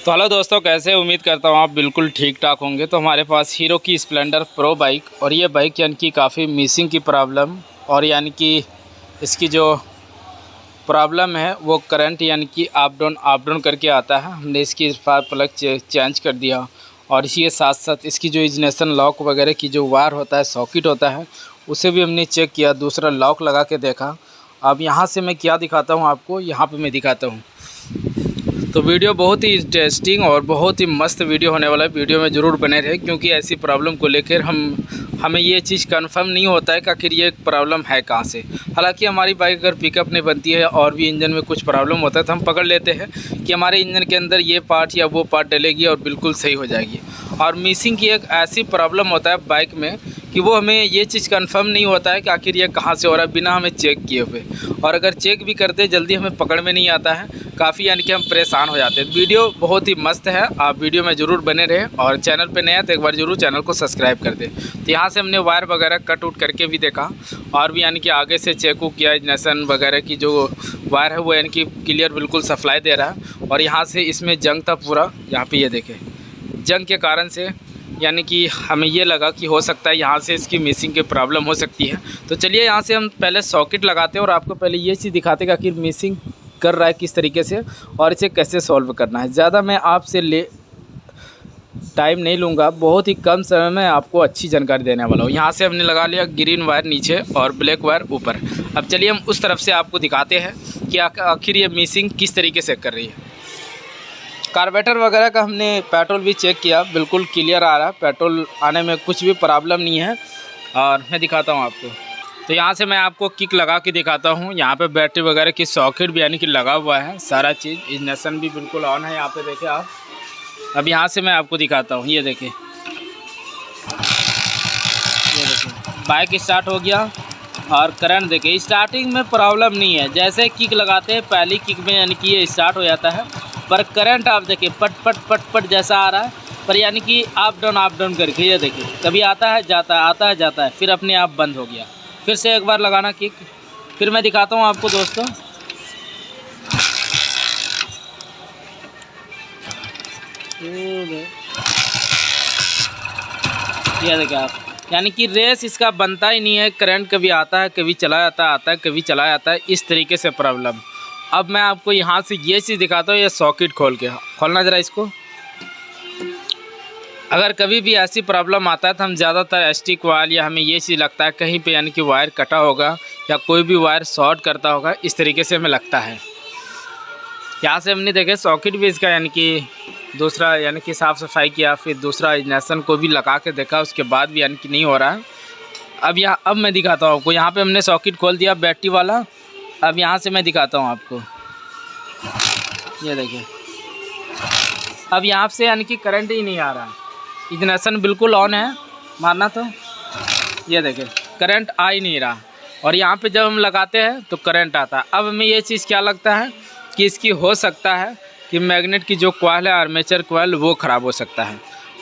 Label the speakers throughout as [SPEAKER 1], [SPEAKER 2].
[SPEAKER 1] तो हेलो दोस्तों, कैसे उम्मीद करता हूँ आप बिल्कुल ठीक ठाक होंगे। तो हमारे पास हीरो की स्प्लेंडर प्रो बाइक, और ये बाइक यानी कि काफ़ी मिसिंग की प्रॉब्लम, और यानी कि इसकी जो प्रॉब्लम है वो करंट यानी कि अप डाउन करके आता है। हमने इसकी स्पार्क प्लग चेंज कर दिया, और इसी के साथ साथ इसकी जो इग्निशन लॉक वगैरह की जो वायर होता है, सॉकेट होता है, उसे भी हमने चेक किया, दूसरा लॉक लगा के देखा। अब यहाँ से मैं क्या दिखाता हूँ आपको, यहाँ पे मैं दिखाता हूँ। तो वीडियो बहुत ही इंटरेस्टिंग और बहुत ही मस्त वीडियो होने वाला है। वीडियो में ज़रूर बने रहे, क्योंकि ऐसी प्रॉब्लम को लेकर हमें ये चीज़ कंफर्म नहीं होता है कि आखिर ये प्रॉब्लम है कहाँ से। हालांकि हमारी बाइक अगर पिकअप नहीं बनती है और भी इंजन में कुछ प्रॉब्लम होता है तो हम पकड़ लेते हैं कि हमारे इंजन के अंदर ये पार्ट या वो पार्ट डलेगी और बिल्कुल सही हो जाएगी। और मिसिंग की एक ऐसी प्रॉब्लम होता है बाइक में कि वो हमें ये चीज़ कंफर्म नहीं होता है कि आखिर ये कहाँ से हो रहा है, बिना हमें चेक किए हुए। और अगर चेक भी करते जल्दी हमें पकड़ में नहीं आता है, काफ़ी यानी कि हम परेशान हो जाते हैं। वीडियो बहुत ही मस्त है, आप वीडियो में ज़रूर बने रहें, और चैनल पे नया तो एक बार ज़रूर चैनल को सब्सक्राइब कर दें। तो यहाँ से हमने वायर वगैरह कट उट करके भी देखा, और भी यानी कि आगे से चेक किया, इग्निशन वगैरह की जो वायर है वो यानी कि क्लियर बिल्कुल सप्लाई दे रहा है। और यहाँ से इसमें जंग था पूरा, यहाँ पर ये देखें, जंग के कारण से यानी कि हमें ये लगा कि हो सकता है यहाँ से इसकी मिसिंग की प्रॉब्लम हो सकती है। तो चलिए यहाँ से हम पहले सॉकेट लगाते हैं और आपको पहले ये चीज़ दिखाते हैं कि आखिर मिसिंग कर रहा है किस तरीके से और इसे कैसे सॉल्व करना है। ज़्यादा मैं आपसे टाइम नहीं लूँगा, बहुत ही कम समय में आपको अच्छी जानकारी देने वाला हूँ। यहाँ से हमने लगा लिया ग्रीन वायर नीचे और ब्लैक वायर ऊपर। अब चलिए हम उस तरफ से आपको दिखाते हैं कि आखिर ये मिसिंग किस तरीके से कर रही है। कार्बोरेटर वगैरह का हमने पेट्रोल भी चेक किया, बिल्कुल क्लियर आ रहा है, पेट्रोल आने में कुछ भी प्रॉब्लम नहीं है। और मैं दिखाता हूँ आपको, तो यहाँ से मैं आपको किक लगा के दिखाता हूँ। यहाँ पे बैटरी वगैरह की सॉकेट भी यानी कि लगा हुआ है, सारा चीज़, इग्निशन भी बिल्कुल ऑन है। यहाँ पे देखें आप। अब यहाँ से मैं आपको दिखाता हूँ, ये देखें, बाइक स्टार्ट हो गया और करंट देखें। स्टार्टिंग में प्रॉब्लम नहीं है, जैसे किक लगाते हैं पहली किक में यानी कि ये स्टार्ट हो जाता है। पर करंट आप देखिए पट पट पट पट जैसा आ रहा है, पर यानी कि अप डाउन करके ये देखिए, कभी आता है जाता है, आता है जाता है, फिर अपने आप बंद हो गया। फिर से एक बार लगाना किक, फिर मैं दिखाता हूँ आपको दोस्तों। ये देखिए आप, यानी कि रेस इसका बनता ही नहीं है। करंट कभी आता है, कभी चला जाता है, आता है, कभी चला जाता है, इस तरीके से प्रॉब्लम। अब मैं आपको यहाँ से ये चीज़ दिखाता हूँ, ये सॉकेट खोलना ज़रा इसको। अगर कभी भी ऐसी प्रॉब्लम आता है तो हम ज़्यादातर एसटी वायर या हमें ये चीज़ लगता है कहीं पे यानी कि वायर कटा होगा या कोई भी वायर शॉर्ट करता होगा, इस तरीके से हमें लगता है। यहाँ से हमने देखे सॉकेट भी इसका यानी कि दूसरा यानी कि साफ़ सफाई किया, फिर दूसरा इग्निशन को भी लगा के देखा, उसके बाद भी यानी कि नहीं हो रहा है। अब मैं दिखाता हूँ आपको। यहाँ पर हमने सॉकेट खोल दिया बैटरी वाला। अब यहाँ से मैं दिखाता हूँ आपको, ये देखिए, अब यहाँ से यानी कि करंट ही नहीं आ रहा, इग्निशन बिल्कुल ऑन है, मारना तो ये देखिए करंट आ ही नहीं रहा। और यहाँ पे जब हम लगाते हैं तो करंट आता है। अब हमें ये चीज़ क्या लगता है कि इसकी हो सकता है कि मैग्नेट की जो कॉइल है, आर्मेचर कॉइल, वो ख़राब हो सकता है,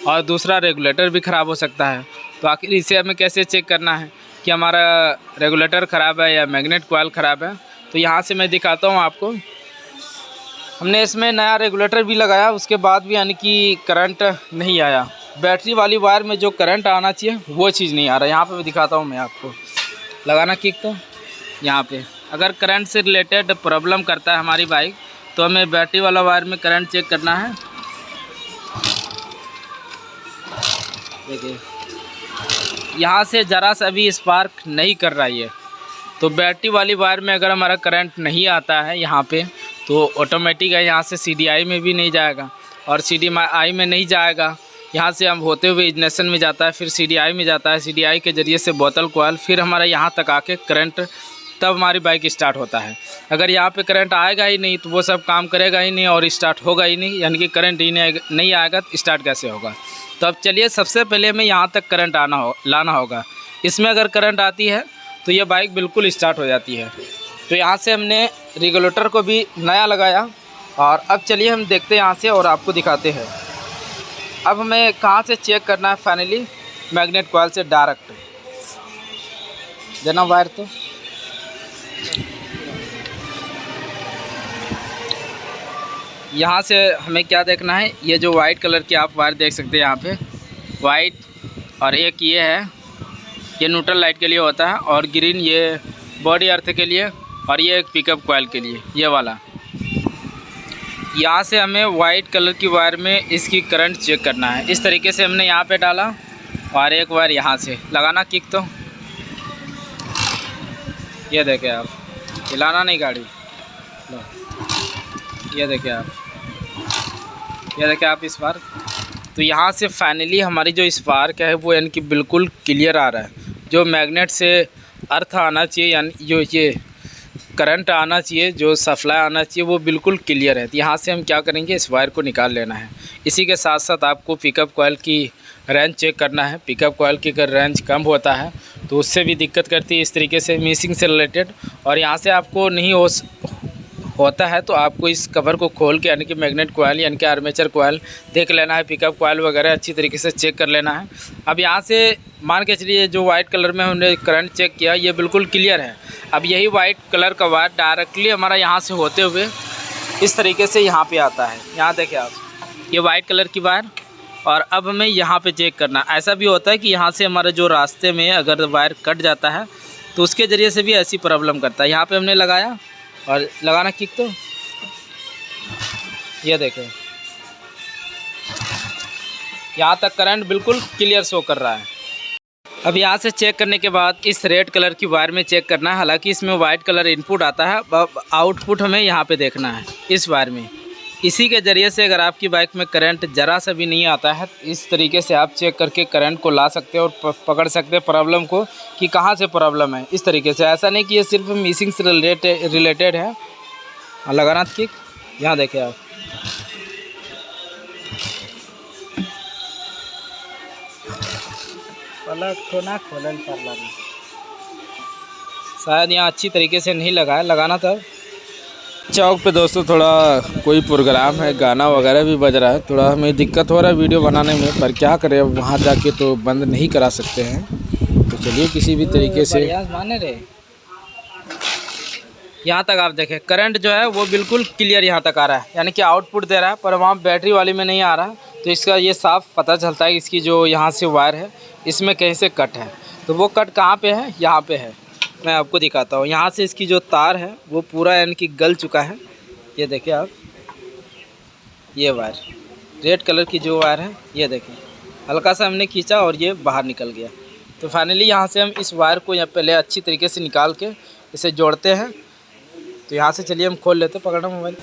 [SPEAKER 1] और दूसरा रेगुलेटर भी ख़राब हो सकता है। तो आखिर इसे हमें कैसे चेक करना है कि हमारा रेगुलेटर ख़राब है या मैग्नेट कॉइल ख़राब है। तो यहाँ से मैं दिखाता हूँ आपको। हमने इसमें नया रेगुलेटर भी लगाया, उसके बाद भी यानी कि करंट नहीं आया। बैटरी वाली वायर में जो करंट आना चाहिए वो चीज़ नहीं आ रहा। यहाँ पे मैं दिखाता हूँ मैं आपको, लगाना किक। तो यहाँ पे अगर करंट से रिलेटेड प्रॉब्लम करता है हमारी बाइक, तो हमें बैटरी वाला वायर में करंट चेक करना है। देखिए यहाँ से ज़रा सा भी स्पार्क नहीं कर रहा है। तो बैटरी वाली वायर में अगर हमारा करंट नहीं आता है यहाँ पे, तो ऑटोमेटिक है, यहाँ से CDI में भी नहीं जाएगा, और CDI में नहीं जाएगा, यहाँ से हम होते हुए इग्निशन में जाता है, फिर CDI में जाता है, CDI के ज़रिए से बोतल कॉइल, फिर हमारा यहाँ तक आके करंट, तब हमारी बाइक स्टार्ट होता है। अगर यहाँ पे करंट आएगा ही नहीं तो वो सब काम करेगा ही नहीं और स्टार्ट होगा ही नहीं, यानी कि करंट ही नहीं आएगा तो स्टार्ट कैसे होगा। तो अब चलिए सबसे पहले हमें यहाँ तक करंट लाना होगा। इसमें अगर करंट आती है तो ये बाइक बिल्कुल स्टार्ट हो जाती है। तो यहाँ से हमने रेगुलेटर को भी नया लगाया, और अब चलिए हम देखते हैं यहाँ से और आपको दिखाते हैं। अब हमें कहाँ से चेक करना है फाइनली, मैग्नेट कॉइल से डायरेक्ट देना वायर। तो यहाँ से हमें क्या देखना है, ये जो वाइट कलर की आप वायर देख सकते हैं यहाँ पे, वाइट, और एक ये है, ये न्यूट्रल लाइट के लिए होता है, और ग्रीन ये बॉडी अर्थ के लिए, और ये एक पिकअप कॉइल के लिए, ये वाला। यहाँ से हमें वाइट कलर की वायर में इसकी करंट चेक करना है। इस तरीके से हमने यहाँ पे डाला, और एक वायर यहाँ से लगाना किक, तो ये देखें आप, हिलाना नहीं गाड़ी, ये देखें आप, ये देखें आप स्पार्क। तो यहाँ से फाइनली हमारी जो स्पार्क है वो यानी कि बिल्कुल क्लियर आ रहा है। जो मैग्नेट से अर्थ आना चाहिए, यानी जो ये करंट आना चाहिए, जो सप्लाई आना चाहिए, वो बिल्कुल क्लियर है। तो यहाँ से हम क्या करेंगे, इस वायर को निकाल लेना है। इसी के साथ साथ आपको पिकअप कॉइल की रेंज चेक करना है। पिकअप कॉइल की अगर रेंज कम होता है तो उससे भी दिक्कत करती है, इस तरीके से मिसिंग से रिलेटेड। और यहाँ से आपको नहीं होता है तो आपको इस कवर को खोल के, यानी कि मैग्नेट कॉइल यानी कि आर्मेचर कॉइल देख लेना है, पिकअप कॉइल वगैरह अच्छी तरीके से चेक कर लेना है। अब यहाँ से मान के चलिए जो वाइट कलर में हमने करंट चेक किया, ये बिल्कुल क्लियर है। अब यही वाइट कलर का वायर डायरेक्टली हमारा यहाँ से होते हुए इस तरीके से यहाँ पे आता है। यहाँ देखिए आप, ये वाइट कलर की वायर, और अब हमें यहाँ पे चेक करना। ऐसा भी होता है कि यहाँ से हमारे जो रास्ते में अगर वायर कट जाता है तो उसके ज़रिए से भी ऐसी प्रॉब्लम करता है। यहाँ पे हमने लगाया, और लगाना किक, तो ये देखें यहाँ तक करंट बिल्कुल क्लियर शो कर रहा है। अब यहाँ से चेक करने के बाद इस रेड कलर की वायर में चेक करना है। हालांकि इसमें वाइट कलर इनपुट आता है, आउटपुट हमें यहाँ पे देखना है इस वायर में। इसी के ज़रिए से अगर आपकी बाइक में करंट ज़रा सा भी नहीं आता है, इस तरीके से आप चेक करके करंट को ला सकते हैं और पकड़ सकते हैं प्रॉब्लम को कि कहाँ से प्रॉब्लम है। इस तरीके से, ऐसा नहीं कि ये सिर्फ मिसिंग से रिलेटेड है। लगाना किक, यहाँ देखें आप, पलट तो ना खोलन कर लगा, शायद यहाँ अच्छी तरीके से नहीं लगाया, लगाना था। चौक पे दोस्तों थोड़ा कोई प्रोग्राम है, गाना वगैरह भी बज रहा है, थोड़ा हमें दिक्कत हो रहा है वीडियो बनाने में, पर क्या करें, वहाँ जाके तो बंद नहीं करा सकते हैं। तो चलिए किसी भी तरीके से माने रहे। यहाँ तक आप देखें करंट जो है वो बिल्कुल क्लियर यहाँ तक आ रहा है, यानी कि आउटपुट दे रहा है, पर वहाँ बैटरी वाली में नहीं आ रहा है। तो इसका ये साफ पता चलता है इसकी जो यहाँ से वायर है इसमें कहीं से कट है। तो वो कट कहाँ पे है, यहाँ पे है, मैं आपको दिखाता हूँ। यहाँ से इसकी जो तार है वो पूरा यानी कि गल चुका है। ये देखिए आप, ये वायर रेड कलर की जो वायर है, ये देखिए हल्का सा हमने खींचा और ये बाहर निकल गया। तो फाइनली यहाँ से हम इस वायर को यहाँ पहले अच्छी तरीके से निकाल के इसे जोड़ते हैं। तो यहाँ से चलिए हम खोल लेते हैं, पकड़ना मोबाइल।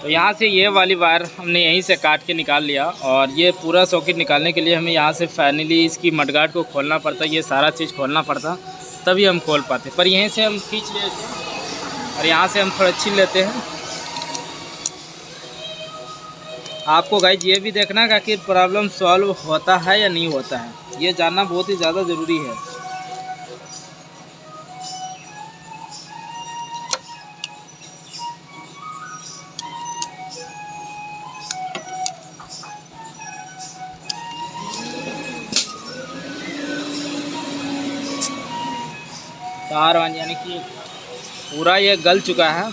[SPEAKER 1] तो यहाँ से ये वाली वायर हमने यहीं से काट के निकाल लिया, और ये पूरा सॉकेट निकालने के लिए हमें यहाँ से फाइनली इसकी मडगार्ड को खोलना पड़ता, ये सारा चीज़ खोलना पड़ता, तभी हम खोल पाते। पर यहीं से हम खींच लेते हैं और यहाँ से हम थोड़ा छील लेते हैं। आपको गाइस ये भी देखना है कि प्रॉब्लम सॉल्व होता है या नहीं होता है, ये जानना बहुत ही ज़्यादा ज़रूरी है। तार यानी कि पूरा ये गल चुका है।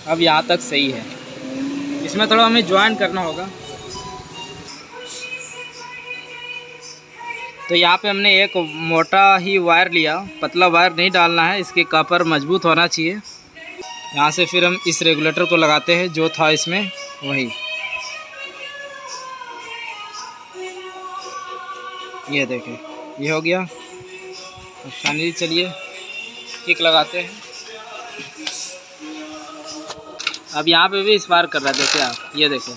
[SPEAKER 1] अब यहाँ तक सही है, इसमें थोड़ा हमें ज्वाइन करना होगा। तो यहाँ पे हमने एक मोटा ही वायर लिया, पतला वायर नहीं डालना है, इसके कपर मजबूत होना चाहिए। यहाँ से फिर हम इस रेगुलेटर को लगाते हैं जो था इसमें वही, ये देखें ये हो गया। और फाइनली चलिए किक लगाते हैं। अब यहाँ पे भी स्पार्क कर रहा है, देखिए आप, ये देखें।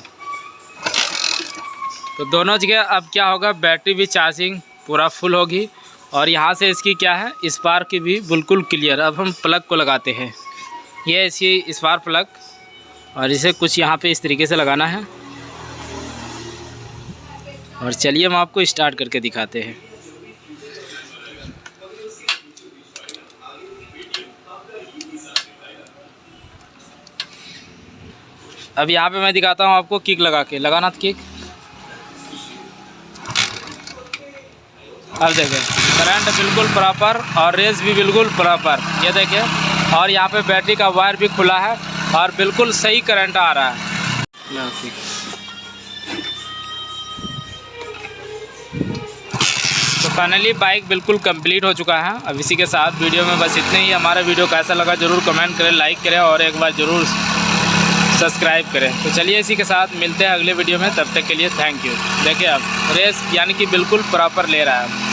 [SPEAKER 1] तो दोनों जगह अब क्या होगा, बैटरी भी चार्जिंग पूरा फुल होगी, और यहाँ से इसकी क्या है, स्पार्क की भी बिल्कुल क्लियर। अब हम प्लग को लगाते हैं, ये इसकी स्पार्क प्लग, और इसे कुछ यहाँ पे इस तरीके से लगाना है। और चलिए हम आपको स्टार्ट करके दिखाते हैं। अब यहाँ पे मैं दिखाता हूँ आपको किक लगा के, लगाना था किक। अब देखें करंट बिल्कुल प्रॉपर और रेस भी बिल्कुल प्रॉपर, ये देखिए। और यहाँ पे बैटरी का वायर भी खुला है और बिल्कुल सही करंट आ रहा है। तो फाइनली बाइक बिल्कुल कंप्लीट हो चुका है। अब इसी के साथ वीडियो में बस इतने ही। हमारा वीडियो कैसा लगा ज़रूर कमेंट करें, लाइक करें और एक बार ज़रूर सब्सक्राइब करें। तो चलिए इसी के साथ मिलते हैं अगले वीडियो में, तब तक के लिए थैंक यू। देखिए अब रेस यानी कि बिल्कुल प्रॉपर ले रहा है।